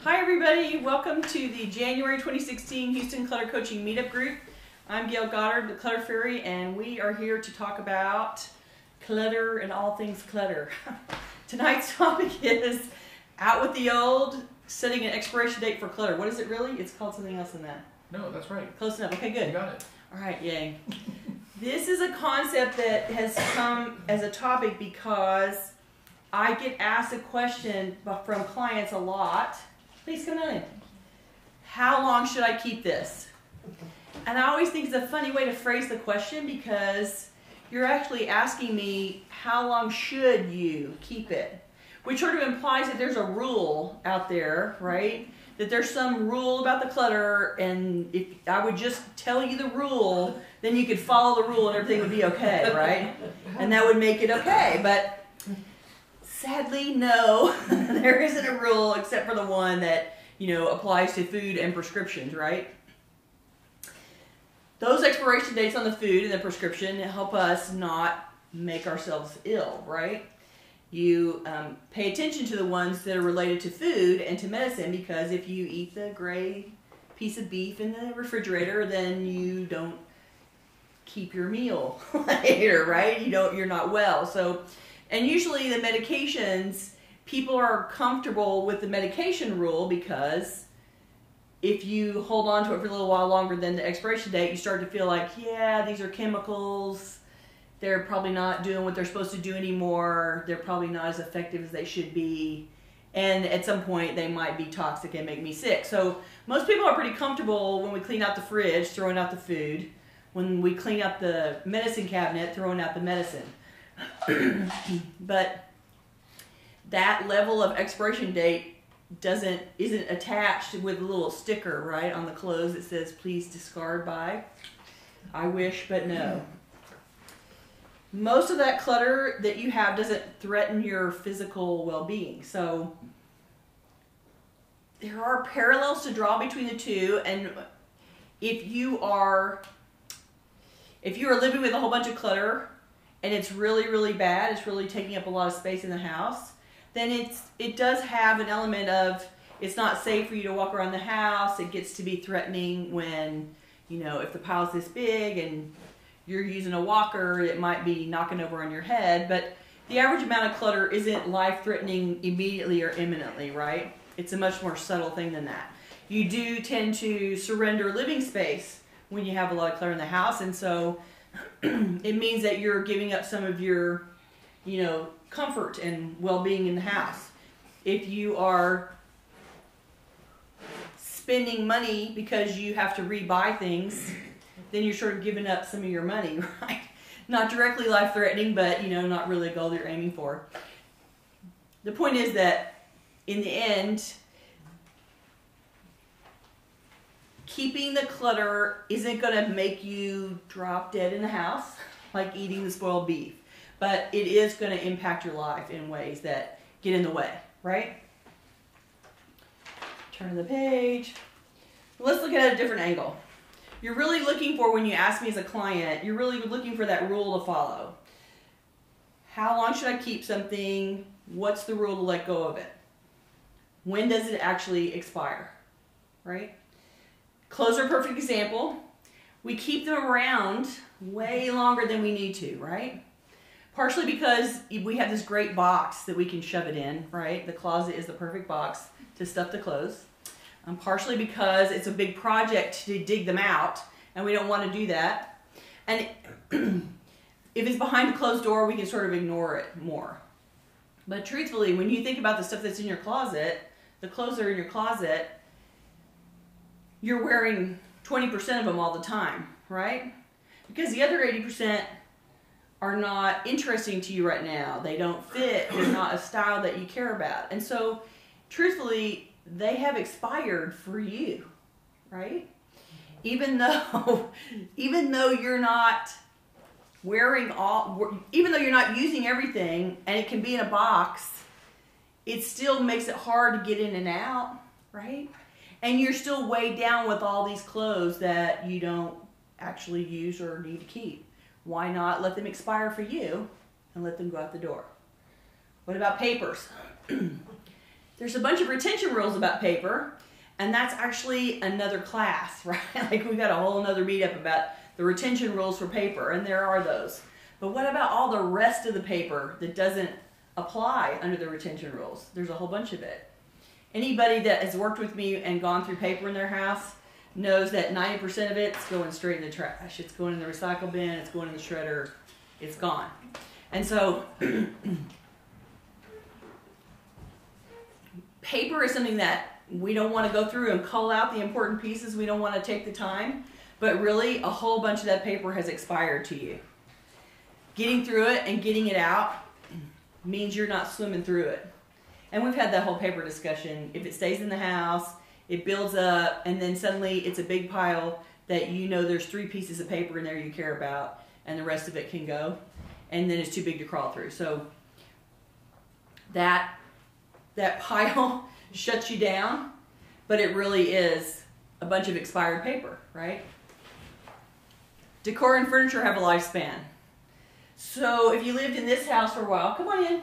Hi everybody, welcome to the January 2016 Houston Clutter Coaching Meetup Group. I'm Gayle Goddard, the Clutter Fairy, and we are here to talk about clutter and all things clutter. Tonight's topic is out with the old, setting an expiration date for clutter. What is it really? It's called something else than that. No, that's right. Close enough. Okay, good. You got it. All right, yay. This is a concept that has come as a topic because I get asked a question from clients a lot. Please come on in. How long should I keep this? And I always think it's a funny way to phrase the question because you're actually asking me how long should you keep it? Which sort of implies that there's a rule out there, right? That there's some rule about the clutter, and if I would just tell you the rule, then you could follow the rule and everything would be okay, right? And that would make it okay. But sadly, no, there isn't a rule except for the one that, applies to food and prescriptions, right? Those expiration dates on the food and the prescription help us not make ourselves ill, right? You pay attention to the ones that are related to food and to medicine, because if you eat the gray piece of beef in the refrigerator, then you don't keep your meal later, right? You're not well. So, and usually the medications, people are comfortable with the medication rule because if you hold on to it for a little while longer than the expiration date, you start to feel like, yeah, these are chemicals. They're probably not doing what they're supposed to do anymore. They're probably not as effective as they should be. And at some point, they might be toxic and make me sick. So most people are pretty comfortable when we clean out the fridge, throwing out the food. When we clean out the medicine cabinet, throwing out the medicine. But that level of expiration date isn't attached with a little sticker, right, on the clothes that says, please discard by. I wish, but no. Most of that clutter that you have doesn't threaten your physical well-being. So there are parallels to draw between the two, and if you are living with a whole bunch of clutter and it's really, really bad, it's really taking up a lot of space in the house, then it does have an element of it's not safe for you to walk around the house. It gets to be threatening when, if the pile's this big and you're using a walker, it might be knocking over on your head. But the average amount of clutter isn't life-threatening immediately or imminently, right? It's a much more subtle thing than that. You do tend to surrender living space when you have a lot of clutter in the house, and so it means that you're giving up some of your, comfort and well-being in the house. If you are spending money because you have to rebuy things, then you're sort of giving up some of your money, right? Not directly life-threatening, but, not really a goal that you're aiming for. The point is that, in the end, keeping the clutter isn't going to make you drop dead in the house, like eating the spoiled beef. But it is going to impact your life in ways that get in the way, right? Turn the page. Let's look at it at a different angle. You're really looking for, when you ask me as a client, you're really looking for that rule to follow. How long should I keep something? What's the rule to let go of it? When does it actually expire, right? Clothes are a perfect example. We keep them around way longer than we need to, right? Partially because we have this great box that we can shove it in, right? The closet is the perfect box to stuff the clothes. Partially because it's a big project to dig them out, and we don't want to do that. And if it's behind a closed door, we can sort of ignore it more. But truthfully, when you think about the stuff that's in your closet, the clothes that are in your closet, you're wearing 20% of them all the time, right? Because the other 80% are not interesting to you right now. They don't fit. They're not a style that you care about. And so, truthfully, they have expired for you, right? Even though you're not even though you're not using everything and it can be in a box, it still makes it hard to get in and out, right? And you're still weighed down with all these clothes that you don't actually use or need to keep. Why not let them expire for you and let them go out the door? What about papers? There's a bunch of retention rules about paper, and that's actually another class, right? Like we've got a whole another meetup about the retention rules for paper, and there are those. But what about all the rest of the paper that doesn't apply under the retention rules? There's a whole bunch of it. Anybody that has worked with me and gone through paper in their house knows that 90% of it's going straight in the trash. It's going in the recycle bin, it's going in the shredder, it's gone. And so paper is something that we don't want to go through and cull out the important pieces. We don't want to take the time, but really a whole bunch of that paper has expired to you. Getting through it and getting it out means you're not swimming through it. And we've had that whole paper discussion. If it stays in the house, it builds up, and then suddenly it's a big pile that you know there's 3 pieces of paper in there you care about, and the rest of it can go, and then it's too big to crawl through. So that pile shuts you down, but it really is a bunch of expired paper, right? Decor and furniture have a lifespan. So if you lived in this house for a while, come on in,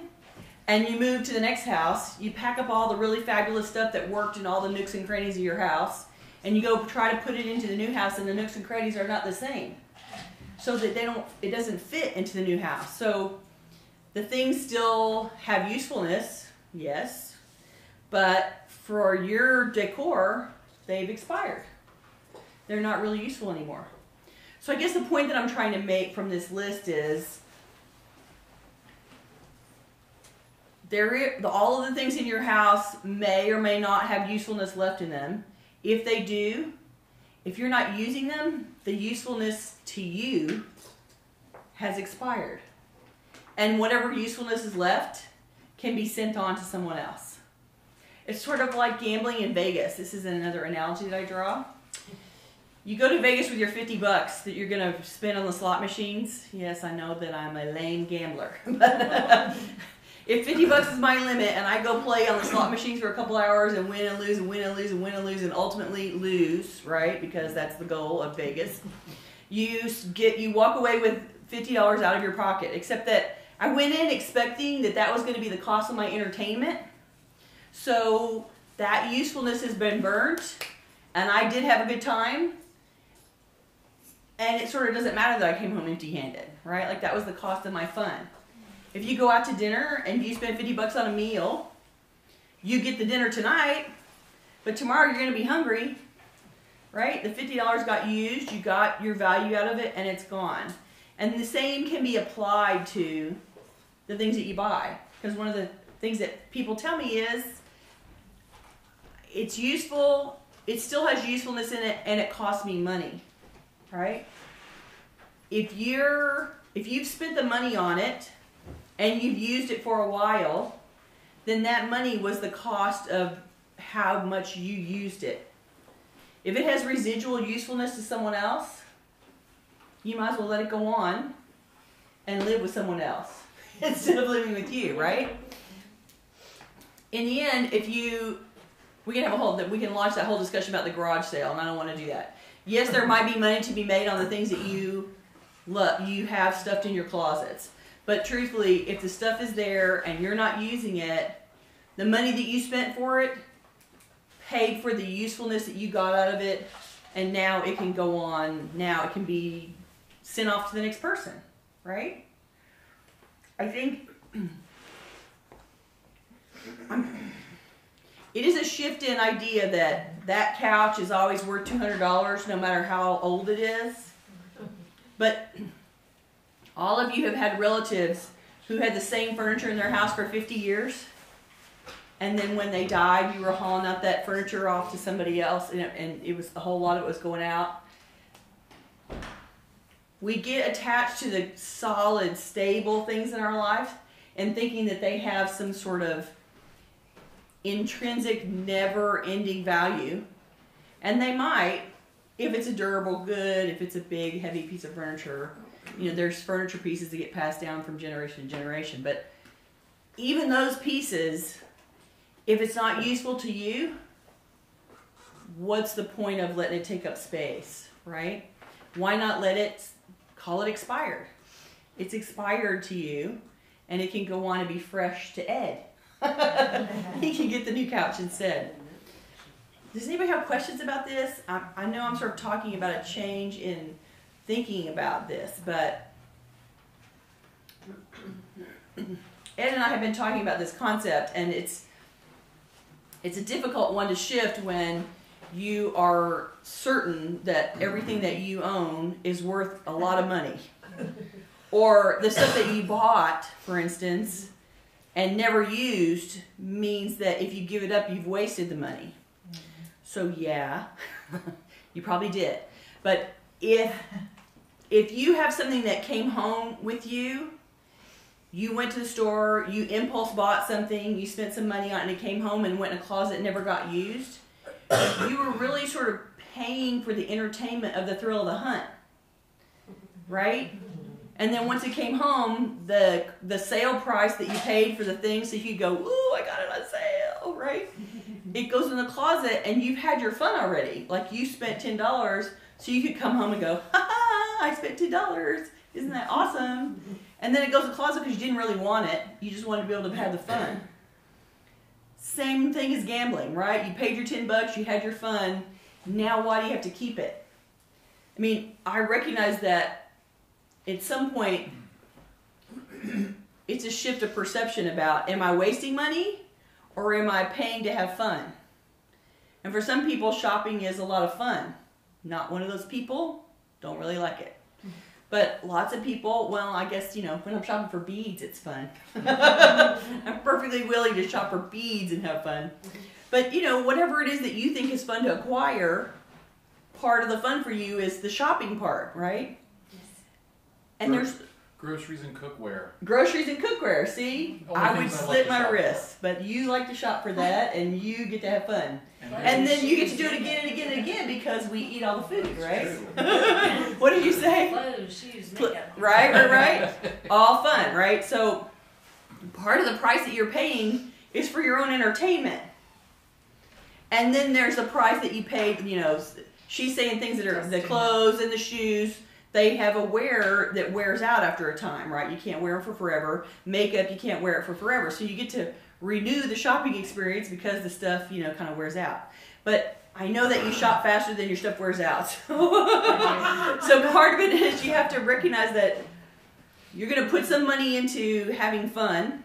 and you move to the next house, you pack up all the really fabulous stuff that worked in all the nooks and crannies of your house, and you go try to put it into the new house, and the nooks and crannies are not the same. So that it doesn't fit into the new house. So the things still have usefulness, yes, but for your decor, they've expired. They're not really useful anymore. So I guess the point that I'm trying to make from this list is all of the things in your house may or may not have usefulness left in them. If they do, if you're not using them, the usefulness to you has expired. And whatever usefulness is left can be sent on to someone else. It's sort of like gambling in Vegas. This is another analogy that I draw. You go to Vegas with your 50 bucks that you're going to spend on the slot machines. Yes, I know that I'm a lame gambler. But if 50 bucks is my limit and I go play on the slot machines for a couple hours and win and lose and win and lose and win and lose and ultimately lose, right? Because that's the goal of Vegas. You walk away with $50 out of your pocket, except that I went in expecting that that was going to be the cost of my entertainment. So that usefulness has been burnt, and I did have a good time. And it sort of doesn't matter that I came home empty-handed, right? Like that was the cost of my fun. If you go out to dinner and you spend 50 bucks on a meal, you get the dinner tonight, but tomorrow you're going to be hungry, right? The $50 got used, you got your value out of it, and it's gone. And the same can be applied to the things that you buy. Because one of the things that people tell me is, it's useful, it still has usefulness in it, and it costs me money, right? If you've spent the money on it, and you've used it for a while, then that money was the cost of how much you used it. If it has residual usefulness to someone else, you might as well let it go on and live with someone else instead of living with you, right? In the end, we can launch that whole discussion about the garage sale, and I don't want to do that. Yes, there might be money to be made on the things that you have stuffed in your closets. But truthfully, if the stuff is there and you're not using it, the money that you spent for it paid for the usefulness that you got out of it, and now it can go on. Now it can be sent off to the next person, right? I think it is a shift in idea that couch is always worth $200 no matter how old it is. But all of you have had relatives who had the same furniture in their house for 50 years. And then when they died, you were hauling out that furniture off to somebody else, and it was a whole lot of it was going out. We get attached to the solid, stable things in our life and thinking that they have some sort of intrinsic, never-ending value. And they might, if it's a durable good, if it's a big, heavy piece of furniture. You know, there's furniture pieces that get passed down from generation to generation. But even those pieces, if it's not useful to you, what's the point of letting it take up space, right? Why not call it expired? It's expired to you, and it can go on and be fresh to Ed. he can get the new couch instead. Does anybody have questions about this? I know I'm sort of talking about a change in thinking about this, but Ed and I have been talking about this concept, and it's a difficult one to shift when you are certain that everything that you own is worth a lot of money. Or the stuff that you bought, for instance, and never used means that if you give it up, you've wasted the money. So yeah, you probably did. But if you have something that came home with you, you went to the store, you impulse bought something, you spent some money on it, and it came home and went in a closet and never got used, you were really sort of paying for the entertainment of the thrill of the hunt, right? And then once it came home, the sale price that you paid for the thing, so you could go, ooh, I got it on sale, right? It goes in the closet, and you've had your fun already. Like, you spent $10, so you could come home and go, ha ha, I spent $10. Isn't that awesome? And then it goes in the closet because you didn't really want it. You just wanted to be able to have the fun. Same thing as gambling, right? You paid your $10, you had your fun. Now why do you have to keep it? I mean, I recognize that at some point, it's a shift of perception about, am I wasting money or am I paying to have fun? And for some people, shopping is a lot of fun. Not one of those people, don't really like it. But lots of people, well, I guess, you know, when I'm shopping for beads, it's fun. I'm perfectly willing to shop for beads and have fun. But, you know, whatever it is that you think is fun to acquire, part of the fun for you is the shopping part, right? Yes. And there's groceries and cookware. Groceries and cookware, see? I would slit my wrists, but you like to shop for that, and you get to have fun. And then you get to do it again and again and again because we eat all the food, right? What did you say? Clothes, shoes, makeup. Right. All fun, right? So part of the price that you're paying is for your own entertainment. And then there's the price that you pay, you know, she's saying things that are the clothes and the shoes. They have a wear that wears out after a time, right? You can't wear them for forever. Makeup, you can't wear it for forever. So you get to renew the shopping experience because the stuff, you know, kind of wears out. But I know that you shop faster than your stuff wears out. So part of it is you have to recognize that you're going to put some money into having fun,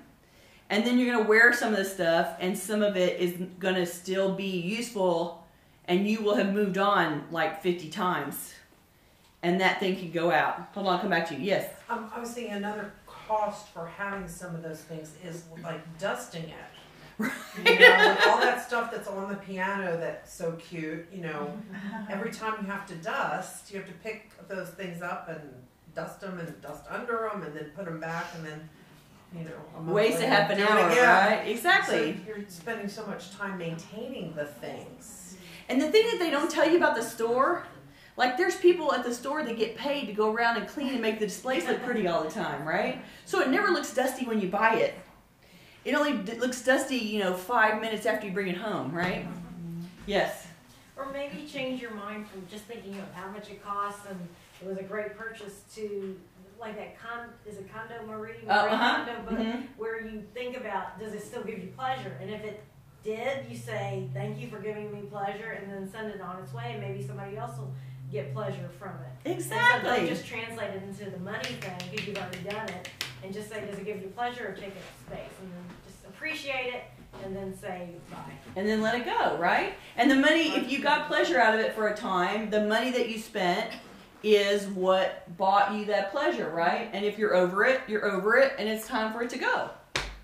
and then you're going to wear some of the stuff, and some of it is going to still be useful, and you will have moved on like 50 times. And that thing can go out. Hold on, I'll come back to you. Yes? I was thinking another cost for having some of those things is like dusting it. Right. You know, like all that stuff that's on the piano that's so cute, you know, every time you have to dust, you have to pick those things up and dust them and dust under them and then put them back and then, you know. Waste a half an hour, right? Exactly. So you're spending so much time maintaining the things. And the thing that they don't tell you about the store, like there's people at the store that get paid to go around and clean and make the displays look pretty all the time, right? So it never looks dusty when you buy it. It only looks dusty, you know, 5 minutes after you bring it home, right? Yes. Or maybe change your mind from just thinking of how much it costs and it was a great purchase to like that is it Condo Marie? Condo book where you think about, does it still give you pleasure? And if it did, you say, thank you for giving me pleasure, and then send it on its way, and maybe somebody else will get pleasure from it. Exactly. And so don't just translate it into the money thing because you've already done it, and just say, does it give you pleasure or take up space? And then just appreciate it, and then say bye. And then let it go, right? And the money, if you got pleasure out of it for a time, the money that you spent is what bought you that pleasure, right? And if you're over it, and it's time for it to go,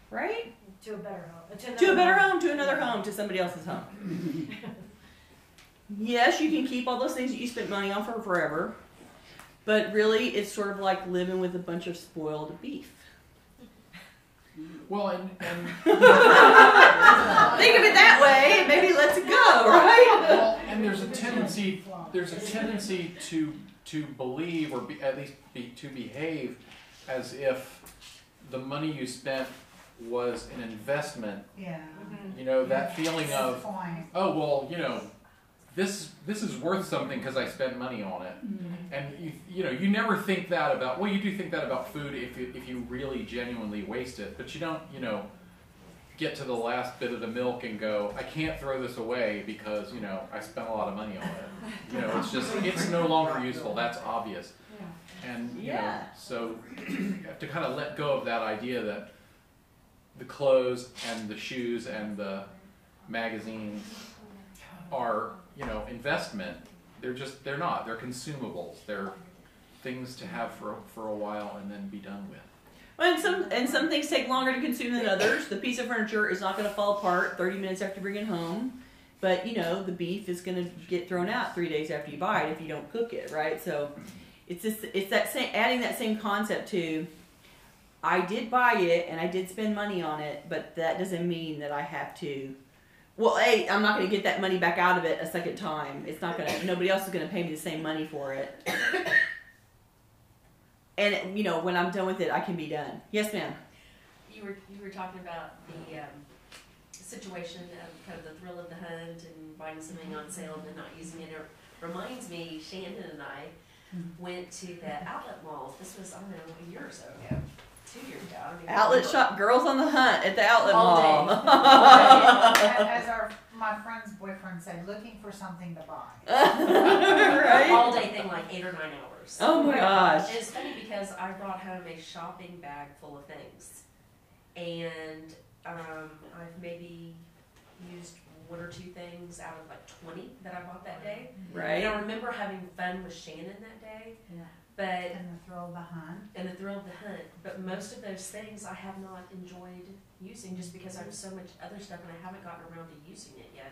right? To a better home. To a better home, to another home, to somebody else's home. Yes, you can keep all those things that you spent money on for forever, but really it's sort of like living with a bunch of spoiled beef. Well, and think of it that way, maybe let's it go, right? Well, and there's a tendency to believe, or at least to behave as if the money you spent was an investment. Yeah. You know, that feeling of, oh, well, you know, this is worth something because I spent money on it. And you know, you never think that about, well, you do think that about food if you really genuinely waste it, but you don't, you know, get to the last bit of the milk and go, I can't throw this away because, you know, I spent a lot of money on it. You know, it's no longer useful. That's obvious. And, you know, so you have to kind of let go of that idea that the clothes and the shoes and the magazines are, you know, investment. They're not. They're consumables. They're things to have for a while and then be done with. Well, and some things take longer to consume than others. The piece of furniture is not going to fall apart 30 minutes after you bring it home. But, you know, the beef is going to get thrown out 3 days after you buy it if you don't cook it, right? So it's adding that same concept to, I did buy it and I did spend money on it, but that doesn't mean that I have to. Well, A, I'm not going to get that money back out of it a second time. It's not going to. Nobody else is going to pay me the same money for it. And you know, when I'm done with it, I can be done. Yes, ma'am. You were talking about the situation of kind of the thrill of the hunt and buying something on sale and then not using it. It reminds me, Shannon and I went to the outlet malls. This was, I don't know, a year or so ago. 2 years ago. I don't even Outlet remember. shop, girls on the hunt at the outlet All mall. As my friend's boyfriend said, looking for something to buy. Right? All day thing, like 8 or 9 hours. Oh my gosh. And it's funny because I brought home a shopping bag full of things. And I've maybe used 1 or 2 things out of like 20 that I bought that day. Right. And I remember having fun with Shannon that day. Yeah. But And the thrill of the hunt. and the thrill of the hunt. But most of those things I have not enjoyed using just because I have so much other stuff and I haven't gotten around to using it yet.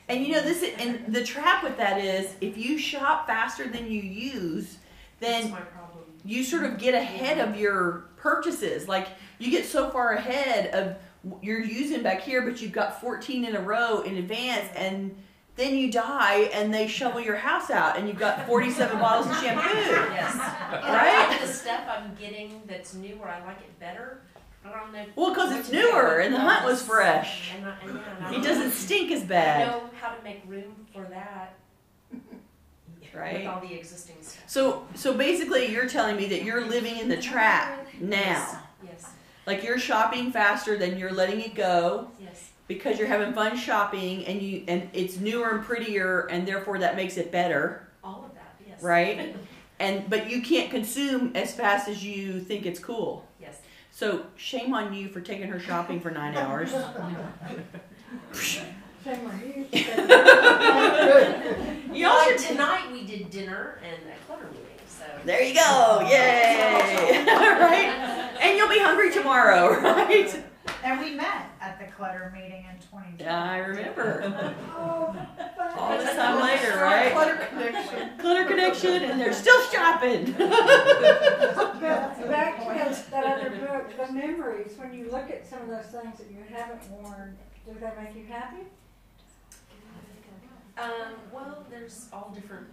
And you know and the trap with that is if you shop faster than you use, That's then my problem. you sort of get ahead of your purchases. Like you get so far ahead of you're using back here, but you've got 14 in a row in advance, and then you die and they shovel your house out and you've got 47 bottles of shampoo. Yes. Right? And the stuff I'm getting that's new or I like it better, I don't know. Well, because what it's to do. newer and the hunt was fresh. And I It don't doesn't know- stink as I bad. know how to make room for that. Right. With all the existing stuff. So basically you're telling me that you're living in the trap now. Yes. Like you're shopping faster than you're letting it go Yes. because you're having fun shopping and it's newer and prettier and therefore that makes it better, All of that. Yes. right? But you can't consume as fast as you think it's cool. Yes. So shame on you for taking her shopping for 9 hours. Shame on you. You all Like should tonight we did dinner and a clutter meeting. So. There you go. Yay. Right? And you'll be hungry tomorrow, right? And we met at the clutter meeting in 2020. Yeah, I remember. Oh, All this time later, right? Clutter connection. Clutter connection, and they're still shopping. But back to that other book, the memories, when you look at some of those things that you haven't worn, do they make you happy? Well, there's all different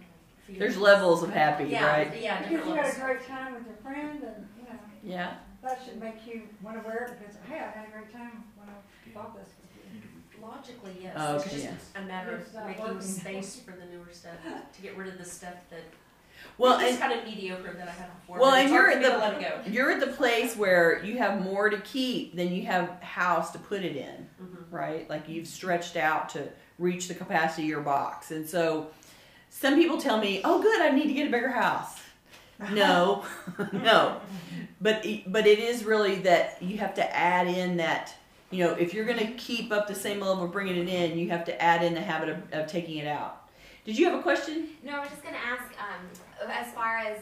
feelings. There's levels of happy, Yeah, right? yeah, Because different you had levels. a great time with your friend, and you know Yeah. that should make you want to wear it because hey, I had a great time when I bought this with you. Logically, yes. Oh, It's okay, just yeah. a matter It's of not making working. space for the newer stuff to get rid of the stuff that Well, is and kind of mediocre that I had before. well, but and it's you're hard at for me to let it go. you're at the place where you have more to keep than you have house to put it in, right? Like you've stretched out to reach the capacity of your box, and so some people tell me, "Oh, good, I need to get a bigger house." No, no, but it is really that you have to add in that. You know, if you're going to keep up the same level of bringing it in, you have to add in the habit of taking it out. Did you have a question? No, I was just gonna ask, as far as,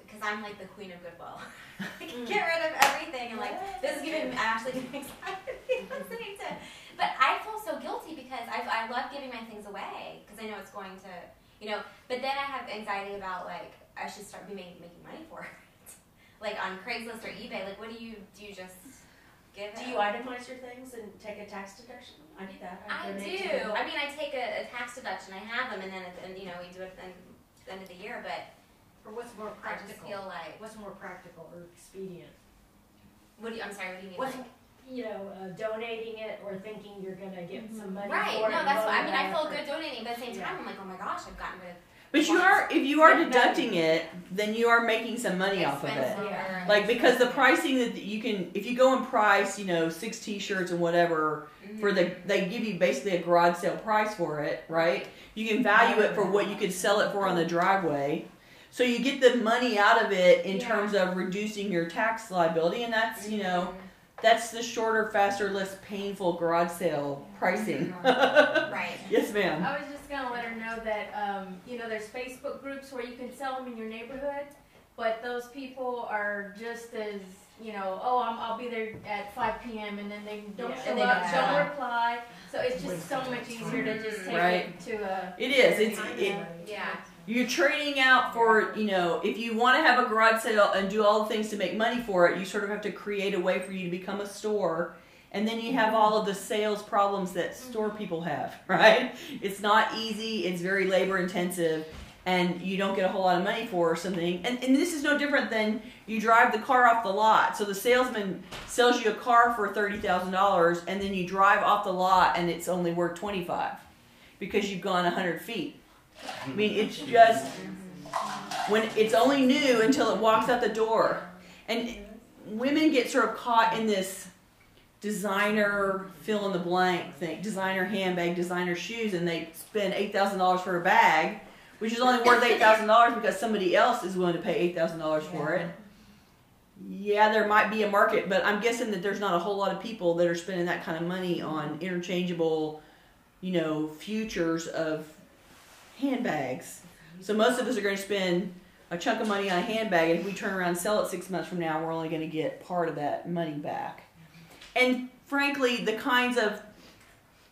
because I'm like the queen of Goodwill. I can get rid of everything, and like this is giving actually getting me excited listening to. But I feel so guilty because I love giving my things away because I know it's going to, you know. But then I have anxiety about like I should start making money for it, like on Craigslist or eBay. Like, what do you just give? Do you itemize your things and take a tax deduction? I do that. I donate do. to- I mean, I take a tax deduction. I have them, and then you know we do it at the end of the year. But Or what's more I just practical? feel like What's more practical or expedient? I'm sorry. What do you mean? What's Like, you know, donating it or thinking you're gonna get some money right? for it. No, that's and what I mean. I money feel back good donating, but at the same time, Yeah. I'm like, oh my gosh, I've gotten rid of But you are, if you are deducting it, then you are making some money off of it. Expensive. Like, because the pricing that you can, if you go and price, 6 t-shirts and whatever, for they give you basically a garage sale price for it, right? You can value it for what you could sell it for on the driveway. So you get the money out of it in terms of reducing your tax liability, and that's, that's the shorter, faster, less painful garage sale pricing. Right. Yes, ma'am. I was just gonna let her know that, there's Facebook groups where you can sell them in your neighborhood, but those people are just as, I'll be there at 5 p.m. and then they don't show up, don't reply. So it's just so much easier to just take it to a. It is. You're trading out for, if you want to have a garage sale and do all the things to make money for it, you sort of have to create a way for you to become a store. And then you have all of the sales problems that store people have, right? It's not easy. It's very labor intensive. And you don't get a whole lot of money for something. And this is no different than you drive the car off the lot. So the salesman sells you a car for $30,000 and then you drive off the lot and it's only worth $25,000 because you've gone 100 feet. I mean, it's just, when it's only new until it walks out the door. And women get sort of caught in this designer fill in the blank thing, designer handbag, designer shoes, and they spend $8,000 for a bag, which is only worth $8,000 because somebody else is willing to pay $8,000 for it. Yeah, there might be a market, but I'm guessing that there's not a whole lot of people that are spending that kind of money on interchangeable, futures of handbags. So most of us are going to spend a chunk of money on a handbag, and if we turn around and sell it 6 months from now, we're only going to get part of that money back. And frankly, the kinds of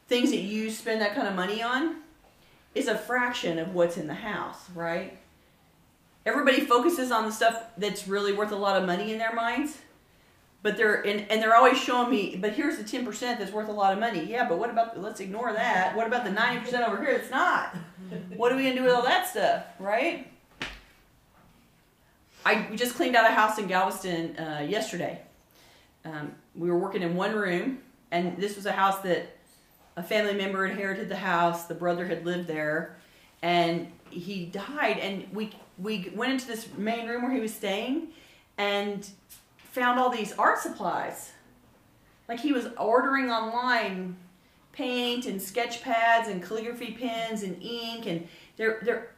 things that you spend that kind of money on is a fraction of what's in the house, right? Everybody focuses on the stuff that's really worth a lot of money in their minds, but they're always showing me, but here's the 10% that's worth a lot of money. Yeah, but what about, let's ignore that. What about the 90% over here that's not? What are we going to do with all that stuff, right? We just cleaned out a house in Galveston yesterday. We were working in one room, and this was a house that a family member inherited the house. The brother had lived there, and he died. And we went into this main room where he was staying, and found all these art supplies. Like, he was ordering online paint and sketch pads and calligraphy pens and ink, and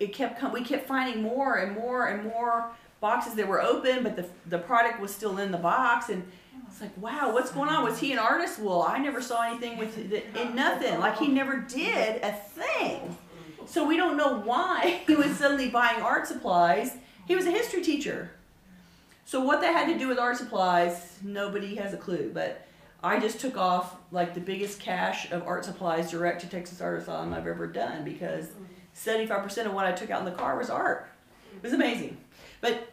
we kept finding more and more and more boxes that were open, but the product was still in the box, and it's like, wow, what's going on? Was he an artist? Well, I never saw anything in nothing. Like, he never did a thing. So we don't know why he was suddenly buying art supplies. He was a history teacher. So what that had to do with art supplies, nobody has a clue. But I just took off like the biggest cache of art supplies direct to Texas Art Asylum I've ever done, because 75% of what I took out in the car was art. It was amazing. But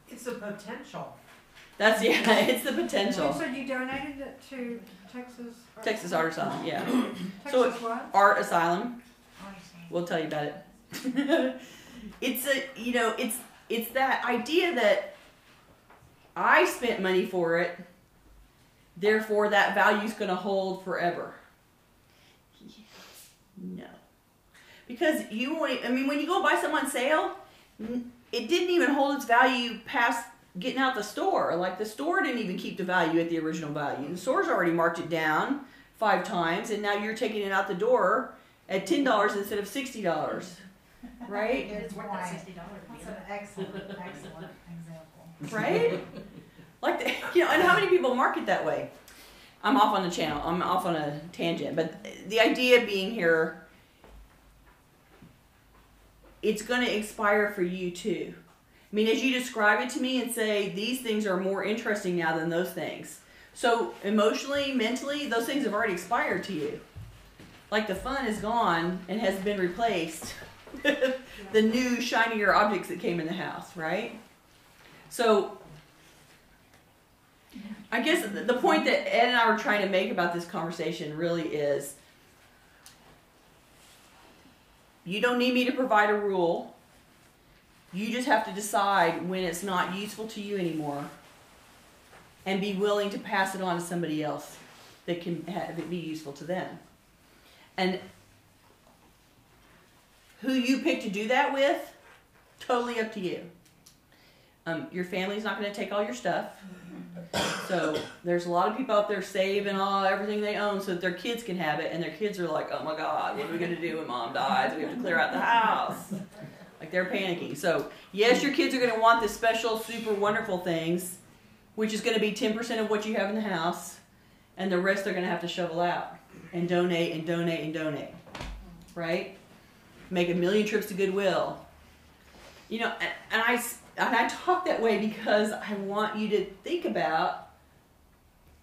it's a potential. It's the potential. So you donated it to Texas Art Asylum, yeah. Texas what? Art Asylum. We'll tell you about it. It's that idea that I spent money for it, therefore that value's going to hold forever. No. Because when you go buy something on sale, it didn't even hold its value past getting out the store. Like, the store didn't even keep the value at the original value. The store's already marked it down 5 times, and now you're taking it out the door at $10 instead of $60, right? It's worth that $60. That's an excellent example. Right? Like, and how many people market that way? I'm off on a tangent, but the idea being here, it's going to expire for you too. I mean, as you describe it to me and say, these things are more interesting now than those things. So emotionally, mentally, those things have already expired to you. Like, the fun is gone and has been replaced with the new, shinier objects that came in the house, right? So I guess the point that Ed and I were trying to make about this conversation really is, you don't need me to provide a rule. You just have to decide when it's not useful to you anymore and be willing to pass it on to somebody else that can have it be useful to them. And Who you pick to do that with, totally up to you. Your family's not going to take all your stuff. So there's a lot of people out there saving everything they own so that their kids can have it, and their kids are like, oh my God, what are we going to do when mom dies? We have to clear out the house. Like, they're panicking. So yes, your kids are going to want the special, super wonderful things, which is going to be 10% of what you have in the house, and the rest they're going to have to shovel out and donate and donate and donate, right? Make a million trips to Goodwill. You know, and I talk that way because I want you to think about,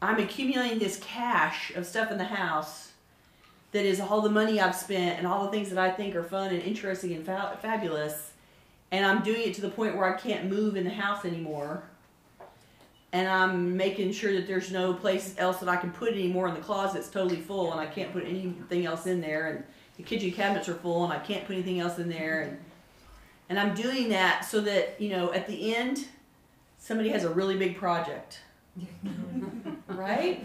I'm accumulating this cache of stuff in the house that is all the money I've spent and all the things that I think are fun and interesting and fabulous, and I'm doing it to the point where I can't move in the house anymore, and I'm making sure that there's no place else that I can put it anymore, and the closet's totally full and I can't put anything else in there, and the kitchen cabinets are full and I can't put anything else in there, and I'm doing that so that, you know, at the end, somebody has a really big project. Right?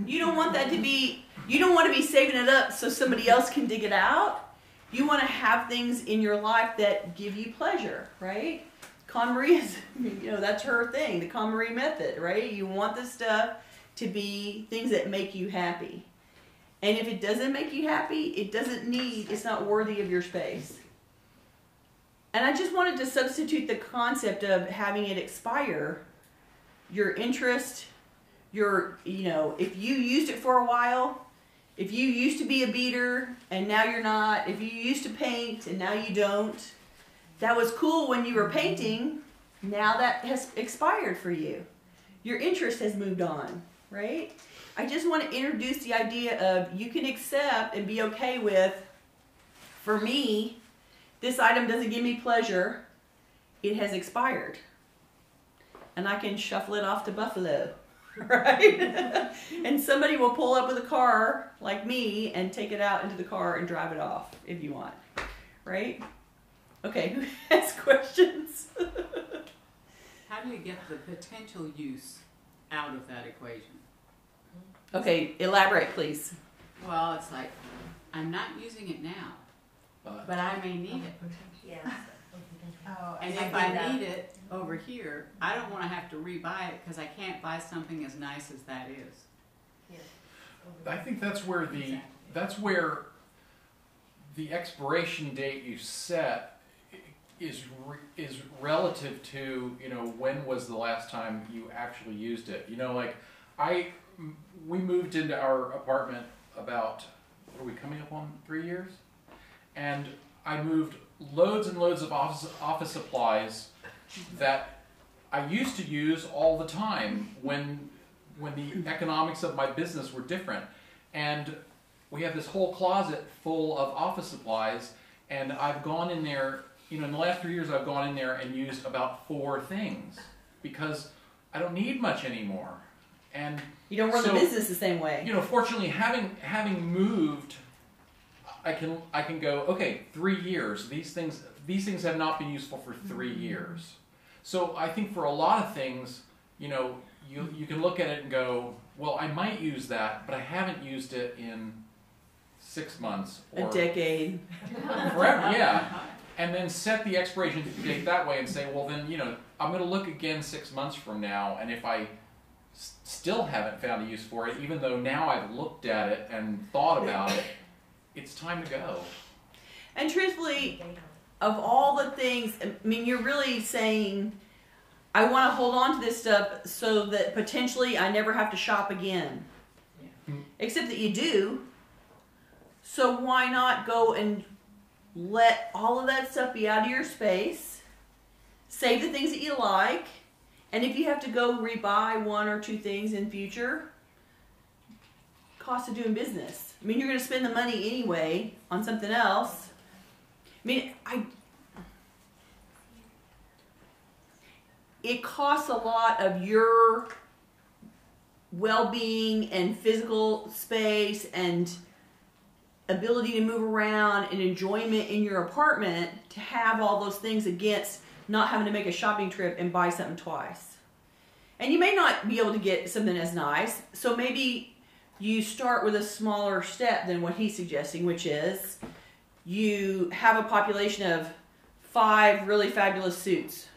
You don't want that to be, you don't want to be saving it up so somebody else can dig it out. You want to have things in your life that give you pleasure, right? Con Marie is, you know, that's her thing, the Con Marie method, right? You want this stuff to be things that make you happy. And if it doesn't make you happy, it's not worthy of your space. And I just wanted to substitute the concept of having it expire, your interest, you know, if you used it for a while, if you used to be a beater and now you're not, if you used to paint and now you don't, that was cool when you were painting, now that has expired for you. Your interest has moved on, right? I just want to introduce the idea of you can accept and be okay with, for me, this item doesn't give me pleasure, it has expired. And I can shuffle it off to Buffalo, right? And somebody will pull up with a car like me and take it out into the car and drive it off if you want, right? Okay, who has questions? How do you get the potential use out of that equation? Okay, elaborate, please. Well, it's like, I'm not using it now, but I may need it. Yes. Oh, And if I need it over here, I don't want to have to rebuy it because I can't buy something as nice as that is. I think that's where the expiration date you set is relative to, you know, when was the last time you actually used it. You know, like we moved into our apartment about, what are we coming up on, 3 years? And I moved loads and loads of office supplies that I used to use all the time when the economics of my business were different. And we have this whole closet full of office supplies, and I've gone in there, you know, in the last 3 years I've gone in there and used about 4 things because I don't need much anymore. And you don't run the business the same way. You know, fortunately, having moved, I can go, okay, 3 years. These things have not been useful for 3 years. So I think for a lot of things, you know, you can look at it and go, well, I might use that, but I haven't used it in 6 months or a decade, forever. Yeah, and then set the expiration date that way and say, well, then, you know, I'm going to look again 6 months from now, and if I still haven't found a use for it, even though now I've looked at it and thought about it, it's time to go. And truthfully, of all the things, I mean, you're really saying, I want to hold on to this stuff so that potentially I never have to shop again. Yeah. Except that you do. So why not go and let all of that stuff be out of your space, save the things that you like, and if you have to go rebuy 1 or 2 things in future, cost of doing business. I mean, you're going to spend the money anyway on something else. I mean, it costs a lot of your well-being and physical space and ability to move around and enjoyment in your apartment to have all those things against not having to make a shopping trip and buy something twice. And you may not be able to get something as nice, so maybe you start with a smaller step than what he's suggesting, which is you have a population of 5 really fabulous suits,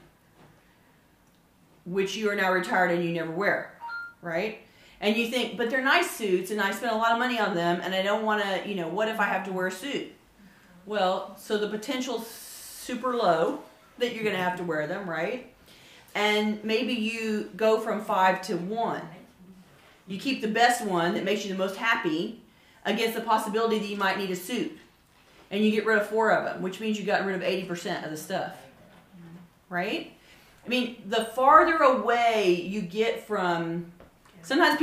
which you are now retired and you never wear, right? And you think, but they're nice suits and I spent a lot of money on them and I don't want to, what if I have to wear a suit? Well, so the potential's super low that you're going to have to wear them, right? And maybe you go from 5 to 1. You keep the best one that makes you the most happy against the possibility that you might need a suit. And you get rid of 4 of them, which means you got rid of 80% of the stuff, right? I mean, the farther away you get from, sometimes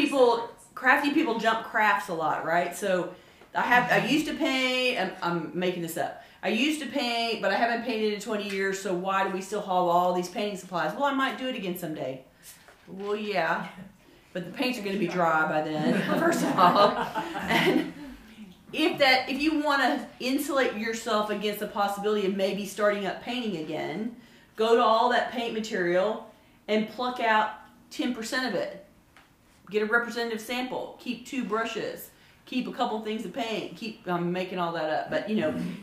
crafty people jump crafts a lot, right? So I used to paint, I'm making this up. I used to paint, but I haven't painted in 20 years, so why do we still haul all these painting supplies? Well, I might do it again someday. Well, yeah, but the paints are going to be dry by then, first of all. And if you want to insulate yourself against the possibility of maybe starting up painting again, go to all that paint material and pluck out 10% of it. Get a representative sample. Keep 2 brushes. Keep a couple things of paint. I'm making all that up, but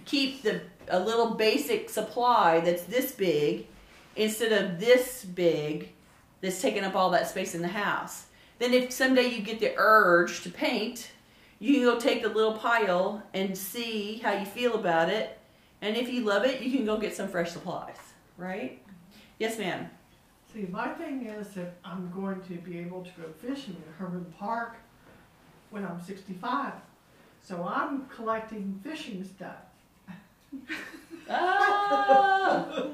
keep a little basic supply that's this big instead of this big that's taking up all that space in the house. Then if someday you get the urge to paint, you can go take the little pile and see how you feel about it. And if you love it, you can go get some fresh supplies, right? Yes, ma'am. See, my thing is that I'm going to be able to go fishing in Herman Park when I'm 65. So I'm collecting fishing stuff. Ah,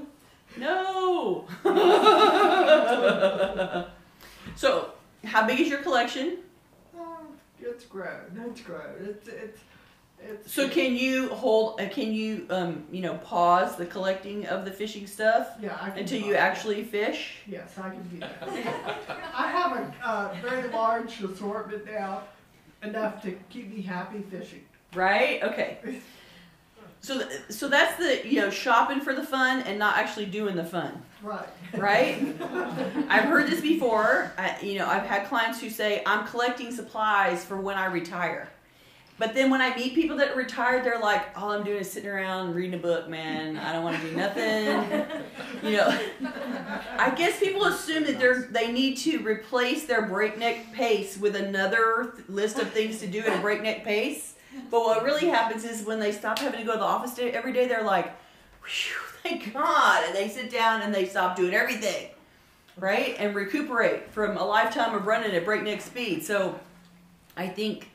no. So, how big is your collection? It's grown. It's grown. So can you pause the collecting of the fishing stuff? Yeah, I can until you actually fish? Yes, I can do that. I have a very large assortment now, enough to keep me happy fishing. Right? Okay. So that's the shopping for the fun and not actually doing the fun. Right. Right? I've heard this before. I've had clients who say, I'm collecting supplies for when I retire. But then when I meet people that are retired, they're like, all I'm doing is sitting around reading a book, man. I don't want to do nothing. I guess people assume that they need to replace their breakneck pace with another list of things to do at a breakneck pace. But what really happens is when they stop having to go to the office every day, they're like, whew, thank God. And they sit down and they stop doing everything, right? And recuperate from a lifetime of running at breakneck speed. So I think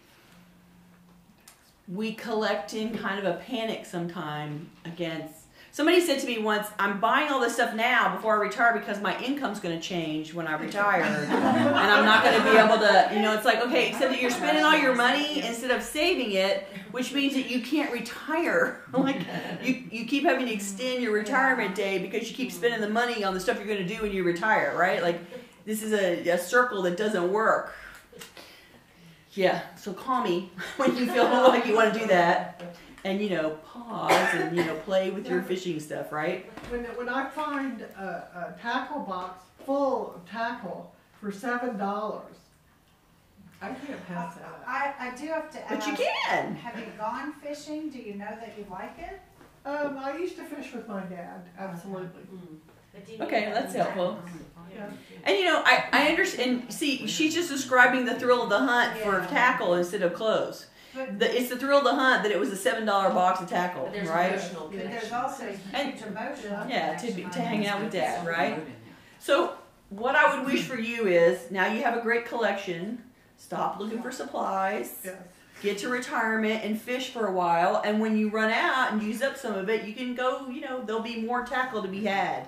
we collect in kind of a panic sometime against. Somebody said to me once, I'm buying all this stuff now before I retire because my income's going to change when I retire. And I'm not going to be able to, it's like, okay, except that you're spending all your money instead of saving it, which means that you can't retire. Like, you keep having to extend your retirement day because you keep spending the money on the stuff you're going to do when you retire, right? Like, this is a circle that doesn't work. Yeah, so call me when you feel like you want to do that. And, pause and, play with your fishing stuff, right? When I find a tackle box full of tackle for $7, I can't pass that up. I do have to ask. But you can. Have you gone fishing? Do you know that you like it? I used to fish with my dad, absolutely. Okay, that's helpful. Yeah. And I understand. See, she's just describing the thrill of the hunt for tackle instead of clothes. It's the thrill of the hunt that it was a $7 box of tackle, right? But there's also huge emotional. Yeah, to hang out with Dad, right? So what I would wish for you is now you have a great collection. Stop looking for supplies. Yes. Get to retirement and fish for a while. And when you run out and use up some of it, you can go. There'll be more tackle to be had,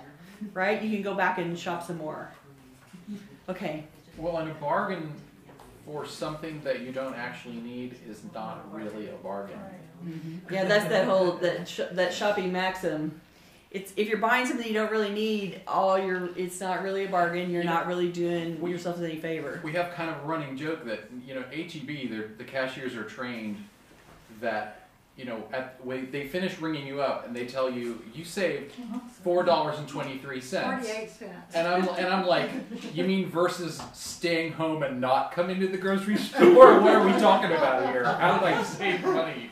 right? You can go back and shop some more. Okay. Well, and a bargain for something that you don't actually need is not really a bargain. Mm-hmm. Yeah, that's that whole that shopping maxim. It's if you're buying something you don't really need, it's not really a bargain. You're not really doing yourself any favor. We have kind of a running joke that HEB, the cashiers are trained that you know, when they finish ringing you up and they tell you you saved $4.23, 48 cents. and I'm like, you mean versus staying home and not coming to the grocery store? What are we talking about here? How did I save money?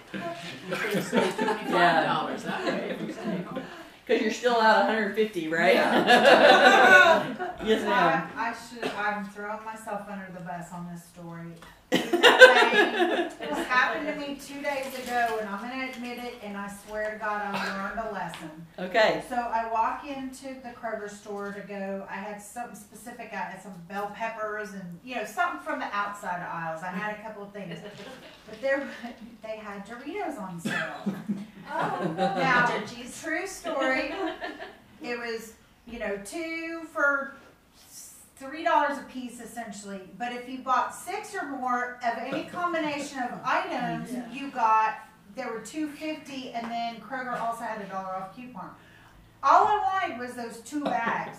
$25 that way if you stay home. Because you're still out 150, right? Yeah. Yes, ma'am. I'm throwing myself under the bus on this story. This happened to me 2 days ago, and I'm going to admit it, and I swear to God I've learned a lesson. Okay. So I walk into the Kroger store to go, I had something specific, I had some bell peppers and, you know, something from the outside aisles. I had a couple of things. But they had Doritos on sale. Oh, Now, true story, it was, you know, 2 for $3 a piece essentially, but if you bought 6 or more of any combination of items, you got, there were $2.50, and then Kroger also had a $1 off coupon. All I wanted was those 2 bags.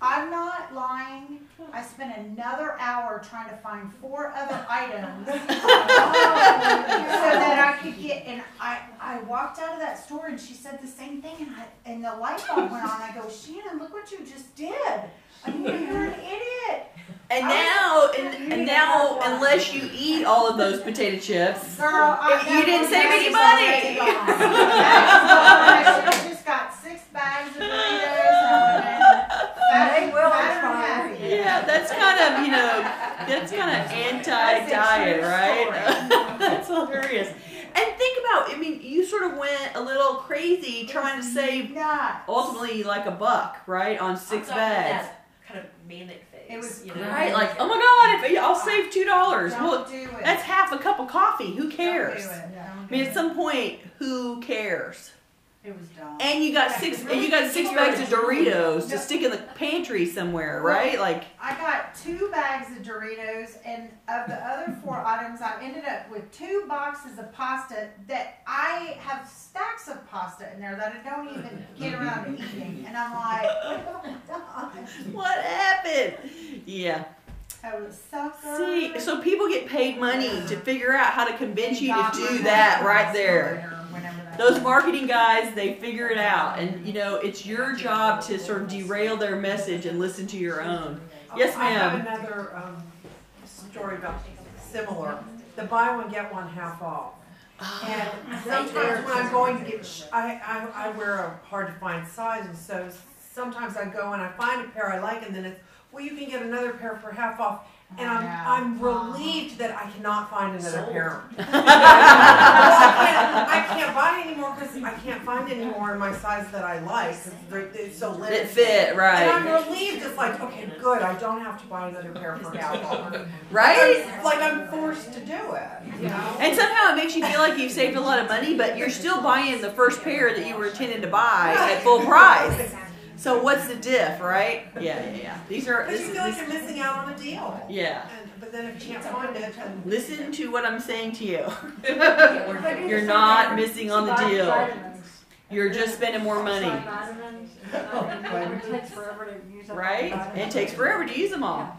I'm not lying. I spent another hour trying to find 4 other items so that I could get, and I walked out of that store and she said the same thing, and the light bulb went on. I go, Shannon, look what you just did. I mean, you're an idiot. And now, unless you eat all of those potato chips, Girl, you didn't save any money. I should have just got 6 bags of Doritos and happy. Yeah, that's kind of, you know, that's kind of anti-diet, right? That's hilarious. And think about, I mean, you sort of went a little crazy trying to save ultimately like $1, right, on 6 bags. Kind of manic phase. It was right, like, oh my God, if I'll save $2. Well, do it. that's half a cup of coffee. Who cares? Don't do it. I mean, at some point, who cares? It was dumb. And you got 6 bags of Doritos to stick in the pantry somewhere, right? Like, I got 2 bags of Doritos, and of the other 4 items, I ended up with 2 boxes of pasta that I have stacks of pasta in there that I don't even get around to eating. And I'm like, what happened? Yeah. I was so See, so people get paid money to figure out how to convince you to do that right there. Those marketing guys, they figure it out. And, you know, it's your job to sort of derail their message and listen to your own. Yes, I have ma'am. another story about similar. The buy one, get one half off. And sometimes when I'm going to get, I wear a hard to find size, and so sometimes I go and I find a pair I like, and then it's, well, you can get another pair for half off. And I'm relieved that I cannot find another pair. I can't buy anymore because I can't find any more in my size that I like because it's so limited. It fit, right. And I'm relieved. It's like, okay, good. I don't have to buy another pair for half off. Right? Like I'm forced to do it. You know? And somehow it makes you feel like you've saved a lot of money, but you're still buying the first pair that you were intending to buy at full price. So what's the diff, right? Yeah. These are. Because you feel like you're missing out on a deal. Yeah. But then if you can't find it, then listen to what I'm saying to you. You're not missing on the deal. You're just spending more money. Right? And it takes forever to use them all.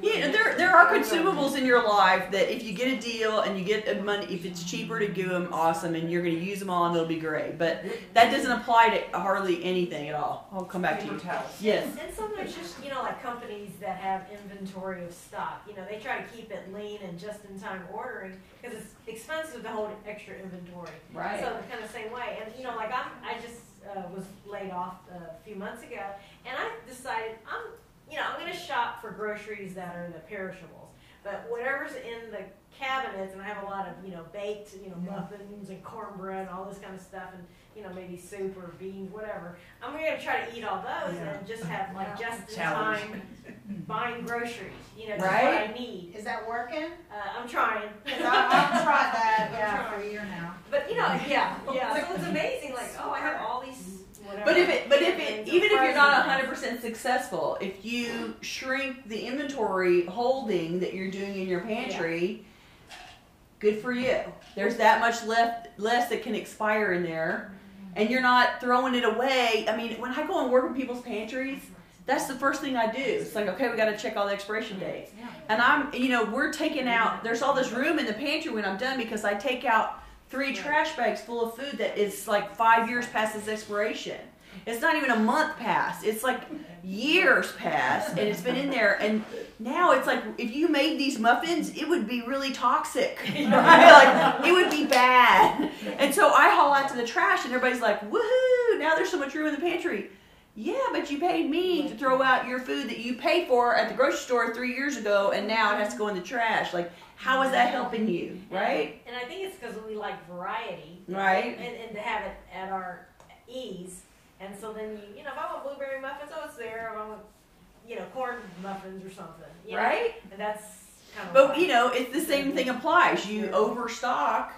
Yeah, there are consumables in your life that if you get a deal and you get money, if it's cheaper to do them, awesome, and you're going to use them all and it'll be great. But that doesn't apply to hardly anything at all. I'll come back to you. Yes. And sometimes just, you know, like companies that have inventory of stock, you know, they try to keep it lean and just-in-time ordering because it's expensive to hold extra inventory. Right. So they're kind of the same way. And, you know, like I just was laid off a few months ago, and I decided I'm going to shop for groceries that are the perishables. But whatever's in the cabinets, and I have a lot of, you know, baked, you know, muffins and cornbread and all this kind of stuff, and, you know, maybe soup or beans, whatever. I'm going to try to eat all those and just have, like, just-in-time buying groceries, you know, just what I need. Is that working? I'm trying. I've tried that, for a year now. But, you know, so it's amazing, like, oh, I have all these... But even if you're not 100% successful, if you shrink the inventory holding that you're doing in your pantry, good for you. There's that much less that can expire in there, and you're not throwing it away. I mean, when I go and work in people's pantries, that's the first thing I do. It's like, okay, we got to check all the expiration dates, and we're taking out. There's all this room in the pantry when I'm done because I take out 3 trash bags full of food that is like 5 years past its expiration. It's not even a month past. It's like years past, and it's been in there. And now it's like, if you made these muffins, it would be really toxic. Right? Like, it would be bad. And so I haul out to the trash, and everybody's like, woohoo, now there's so much room in the pantry. Yeah, but you paid me to throw out your food that you paid for at the grocery store 3 years ago, and now it has to go in the trash. Like, how is that helping you, right? And I think it's because we like variety. Right. And to have it at our ease. And so then you know, if I want blueberry muffins, oh, it's there. If I want, you know, corn muffins or something. You know? Right. And that's kind of. But, you know, it's the same thing applies. You overstock.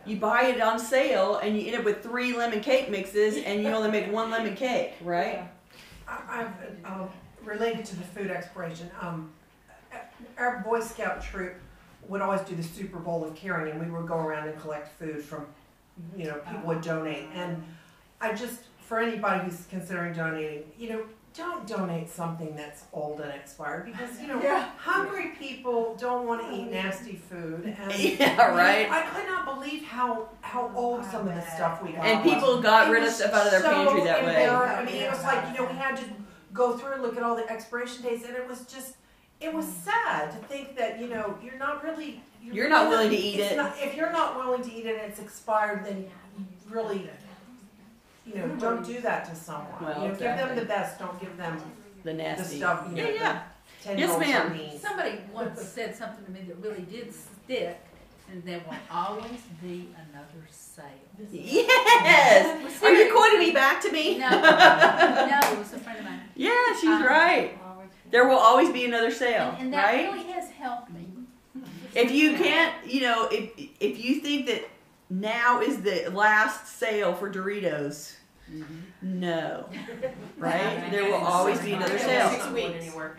You buy it on sale, and you end up with 3 lemon cake mixes, and you only make 1 lemon cake, right? I've related to the food expiration. Our Boy Scout troop would always do the Super Bowl of caring, and we would go around and collect food from, you know, people would donate. And I just, for anybody who's considering donating, you know, don't donate something that's old and expired, because, you know, hungry people don't want to eat nasty food. And, right. I could not believe how old some of the stuff we got. And people got rid of stuff out of their pantry that way. I mean, it was like, you know, we had to go through and look at all the expiration dates, and it was just, it was sad to think that, you know, you're not really... You're not willing to eat it. If you're not willing to eat it and it's expired, then really... You know, don't do that to someone. Well, you know, give them the best. Don't give them the nasty the stuff. You know, Yes, ma'am. Somebody once said something to me that really did stick, and there will always be another sale. Yes. Are you quoting me back to me? No, it was a friend of mine. Yeah, she's right. There will always be another sale, and that right? really has helped me. If you can't, you know, if you think that now is the last sale for Doritos, no, right? There will always be another sale.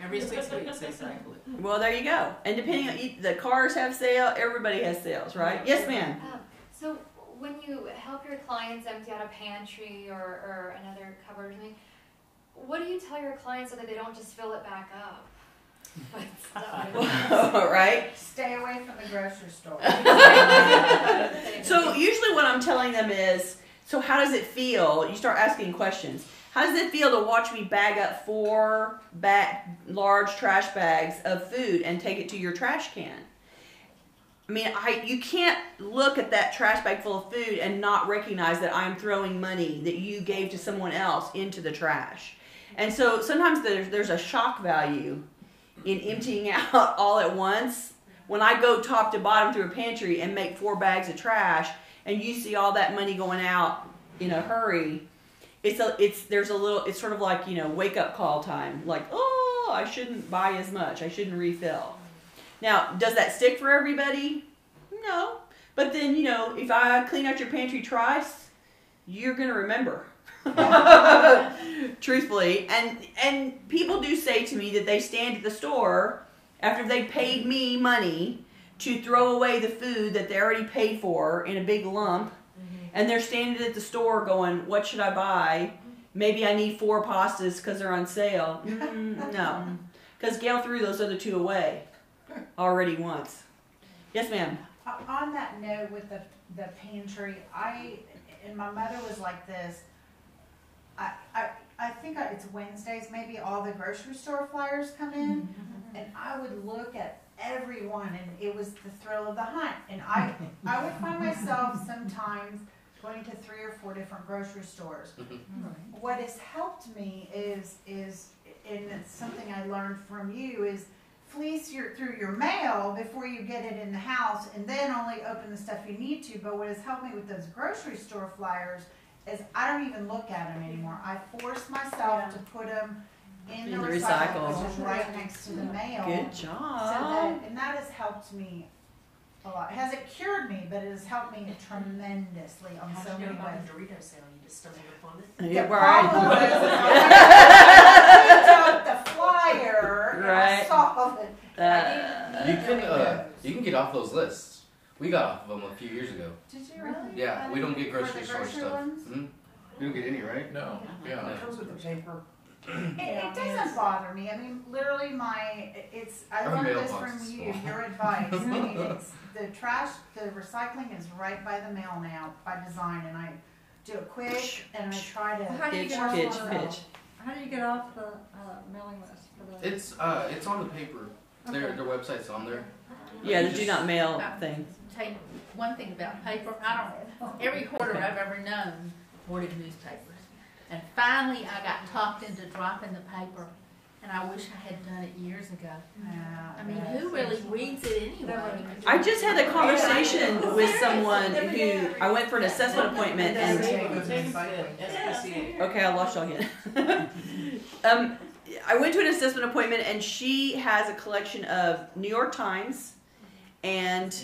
Every 6 weeks they cycle it. Well, there you go. And depending on, the cars have sale, everybody has sales, right? Yes, ma'am. So when you help your clients empty out a pantry or another cupboard or something, what do you tell your clients so that they don't just fill it back up? Right? Stay away from the grocery store. So usually what I'm telling them is, so how does it feel? You start asking questions. How does it feel to watch me bag up 4 large trash bags of food and take it to your trash can? I mean, you can't look at that trash bag full of food and not recognize that I'm throwing money that you gave to someone else into the trash. And so sometimes there's a shock value in emptying out all at once. When I go top to bottom through a pantry and make 4 bags of trash, and you see all that money going out in a hurry, it's sort of like, you know, wake up call time. Like, oh, I shouldn't buy as much. I shouldn't refill. Now, does that stick for everybody? No. But then, you know, if I clean out your pantry twice, you're going to remember. Truthfully. And people do say to me that they stand at the store after they paid me money to throw away the food that they already paid for in a big lump, and they're standing at the store going, what should I buy? Maybe I need 4 pastas because they're on sale. No. Because Gayle threw those other 2 away already once. Yes, ma'am. On that note with the pantry, and my mother was like this, I think it's Wednesdays, maybe all the grocery store flyers come in, and I would look at everyone, and it was the thrill of the hunt. And I would find myself sometimes going to 3 or 4 different grocery stores. What has helped me is, and it's something I learned from you, is fleece through your mail before you get it in the house, and then only open the stuff you need to. But what has helped me with those grocery store flyers is I don't even look at them anymore. I force myself to put them in the recycle, which is right next to the mail. Good job. And that has helped me a lot. It hasn't cured me, but it has helped me tremendously on so many ways. How'd you know about the Dorito sale? You just stumbled upon it? Yeah, The problem was I picked up the flyer and I saw it. You can get off those lists. We got off of them a few years ago. Did you really? Yeah, we don't get grocery store grocery stuff. ones? We don't get any, right? No. Yeah. It comes with the paper. It doesn't bother me. I mean, literally, I learned this from you, your advice. I mean, it's the trash, the recycling is right by the mail now, by design, and I do it quick, and I try to How do you get pitch. How do you get off the mailing list for the? It's on the paper. Their website's on there. Yeah, the do not mail thing. Tell you one thing about paper. Every hoarder I've ever known hoarded newspapers. And finally I got talked into dropping the paper. And I wish I had done it years ago. I mean, who really reads it anyway? I just had a conversation with someone who, I went for an assessment appointment and, okay, I lost y'all again. I went to an assessment appointment and she has a collection of New York Times and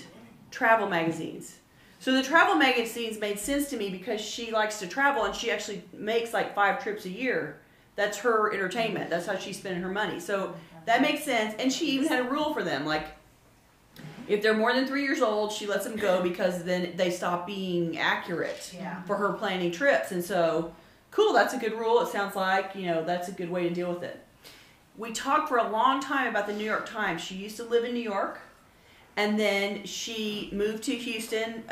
travel magazines. So the travel magazines made sense to me because she likes to travel and she actually makes like 5 trips a year. That's her entertainment. That's how she's spending her money. So that makes sense. And she even had a rule for them. Like, if they're more than 3 years old, she lets them go because then they stop being accurate for her planning trips. And so, cool, that's a good rule. It sounds like, that's a good way to deal with it. We talked for a long time about the New York Times. She used to live in New York. And then she moved to Houston,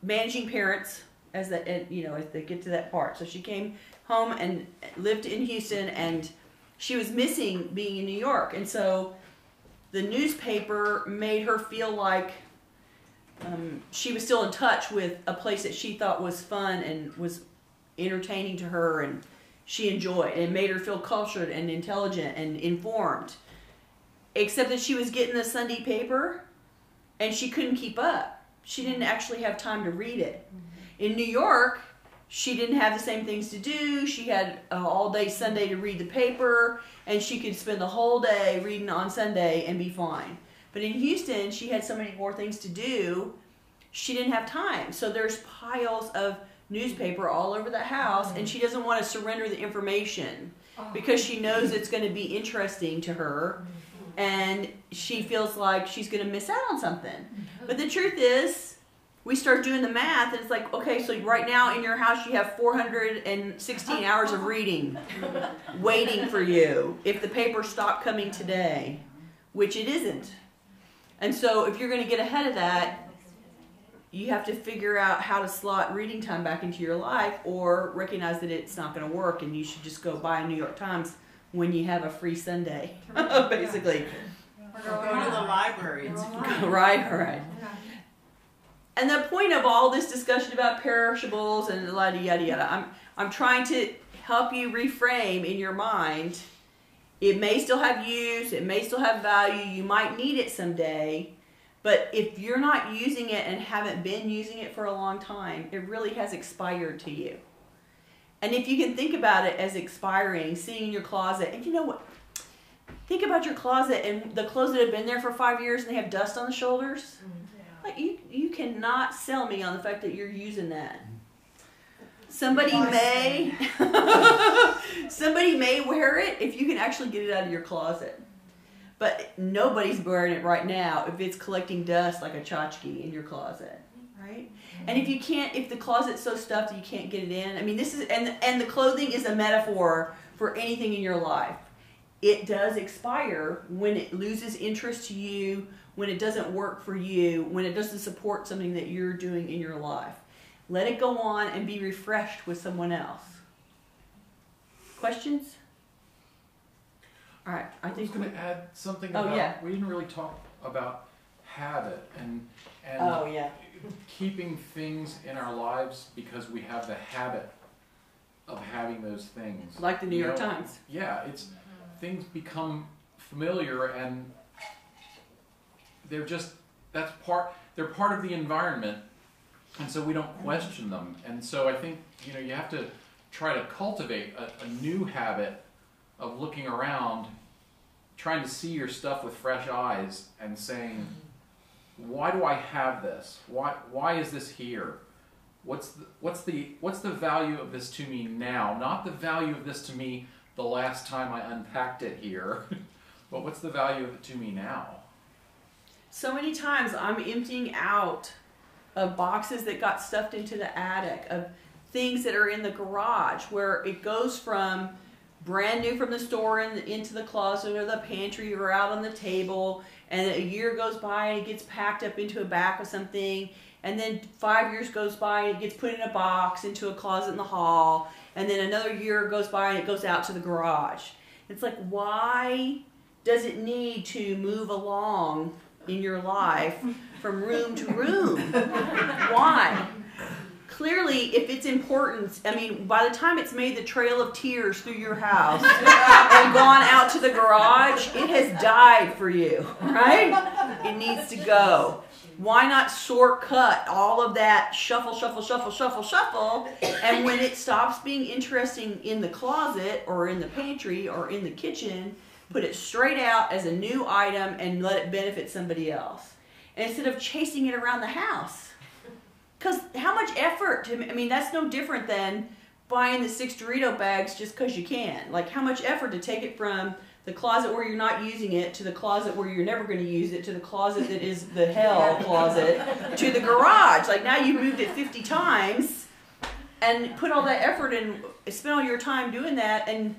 managing parents. As they get to that part. So she came home and lived in Houston, and she was missing being in New York. And so the newspaper made her feel like she was still in touch with a place that she thought was fun and was entertaining to her, and she enjoyed. And it made her feel cultured and intelligent and informed. Except that she was getting the Sunday paper, and she couldn't keep up. She didn't actually have time to read it. In New York, she didn't have the same things to do. She had all day Sunday to read the paper, and she could spend the whole day reading on Sunday and be fine. But in Houston, she had so many more things to do, she didn't have time. So there's piles of newspaper all over the house, and she doesn't want to surrender the information because she knows it's going to be interesting to her, and she feels like she's going to miss out on something. But the truth is, we start doing the math, and it's like, okay, so right now in your house you have 416 hours of reading waiting for you if the paper stopped coming today, which it isn't. And so if you're going to get ahead of that, you have to figure out how to slot reading time back into your life, or recognize that it's not going to work and you should just go buy a New York Times when you have a free Sunday, basically. Or go to the library. Right. And the point of all this discussion about perishables and yada yada yada, I'm trying to help you reframe in your mind. It may still have use, it may still have value, you might need it someday, but if you're not using it and haven't been using it for a long time, it really has expired to you. And if you can think about it as expiring, sitting in your closet, and you know what? Think about your closet and the clothes that have been there for 5 years and they have dust on the shoulders. Like you cannot sell me on the fact that you're using that. Somebody may wear it if you can actually get it out of your closet. But nobody's wearing it right now if it's collecting dust like a tchotchke in your closet, right? And if the closet's so stuffed that you can't get it in, I mean, this is, and the clothing is a metaphor for anything in your life. It does expire when it loses interest to you, when it doesn't work for you, when it doesn't support something that you're doing in your life. Let it go on and be refreshed with someone else. Questions? All right, I think was going to add something Oh, about, yeah. we didn't really talk about habit and Oh, yeah. keeping things in our lives because we have the habit of having those things. Like the New York Times. Yeah, things become familiar, and they're part of the environment, and so we don't question them. And so I think you have to try to cultivate a new habit of looking around, trying to see your stuff with fresh eyes and saying, why do I have this? Why is this here? What's the value of this to me now? Not the value of this to me the last time I unpacked it here, but what's the value of it to me now? So many times I'm emptying out of boxes that got stuffed into the attic, of things that are in the garage where it goes from brand new from the store and into the closet or the pantry or out on the table, and a year goes by and it gets packed up into a back of something, and then 5 years goes by and it gets put in a box into a closet in the hall, and then another year goes by and it goes out to the garage. It's like, why does it need to move along in your life from room to room? Why? Clearly, if it's important, I mean, by the time it's made the trail of tears through your house and gone out to the garage, it has died for you, right? It needs to go. Why not shortcut all of that shuffle, shuffle, shuffle, shuffle, shuffle, and when it stops being interesting in the closet or in the pantry or in the kitchen, put it straight out as a new item and let it benefit somebody else, instead of chasing it around the house. Because how much effort, I mean, that's no different than buying the 6 Dorito bags just because you can. Like, how much effort to take it from the closet where you're not using it to the closet where you're never going to use it to the closet that is the hell closet to the garage. Like, now you've moved it 50 times and put all that effort and spent all your time doing that. And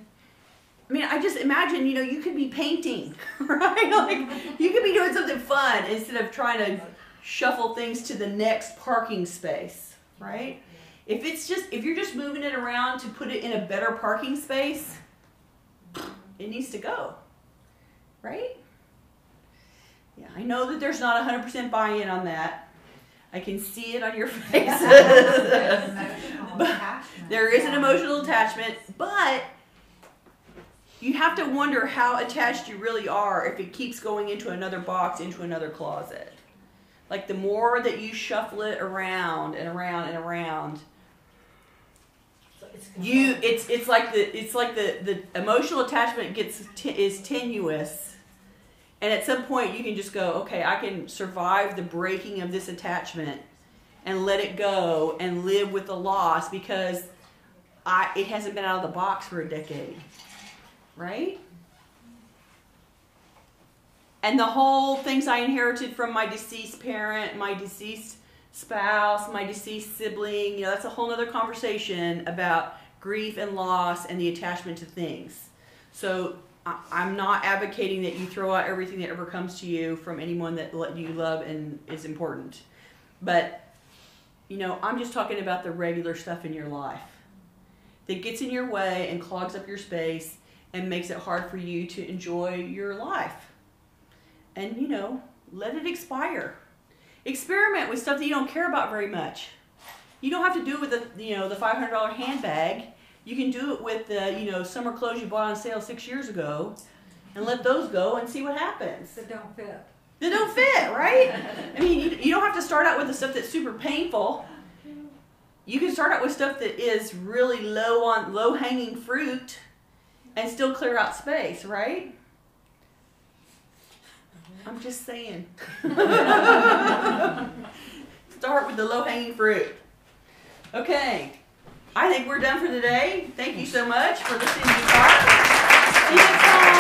I mean, I just imagine, you know, you could be painting, right? Like, you could be doing something fun instead of trying to shuffle things to the next parking space, right? If you're just moving it around to put it in a better parking space, it needs to go, right? Yeah, I know that there's not 100% buy-in on that. I can see it on your faces. But there is an emotional attachment, but you have to wonder how attached you really are if it keeps going into another box, into another closet. Like, the more that you shuffle it around and around and around, it's like the emotional attachment is tenuous, and at some point you can just go, okay, I can survive the breaking of this attachment and let it go and live with the loss because it hasn't been out of the box for a decade, right? And the whole things I inherited from my deceased parent, my deceased spouse, my deceased sibling, you know, that's a whole other conversation about grief and loss and the attachment to things. So I'm not advocating that you throw out everything that ever comes to you from anyone that you love and is important. But, you know, I'm just talking about the regular stuff in your life that gets in your way and clogs up your space and makes it hard for you to enjoy your life. And, you know, let it expire. Experiment with stuff that you don't care about very much. You don't have to do it with the $500 handbag. You can do it with the, summer clothes you bought on sale 6 years ago and let those go and see what happens. That don't fit. That don't fit, right? I mean, you don't have to start out with the stuff that's super painful. You can start out with stuff that is really low-hanging fruit and still clear out space, right? I'm just saying. Start with the low-hanging fruit. Okay. I think we're done for today. Thank you so much for listening to the talk. See you next time.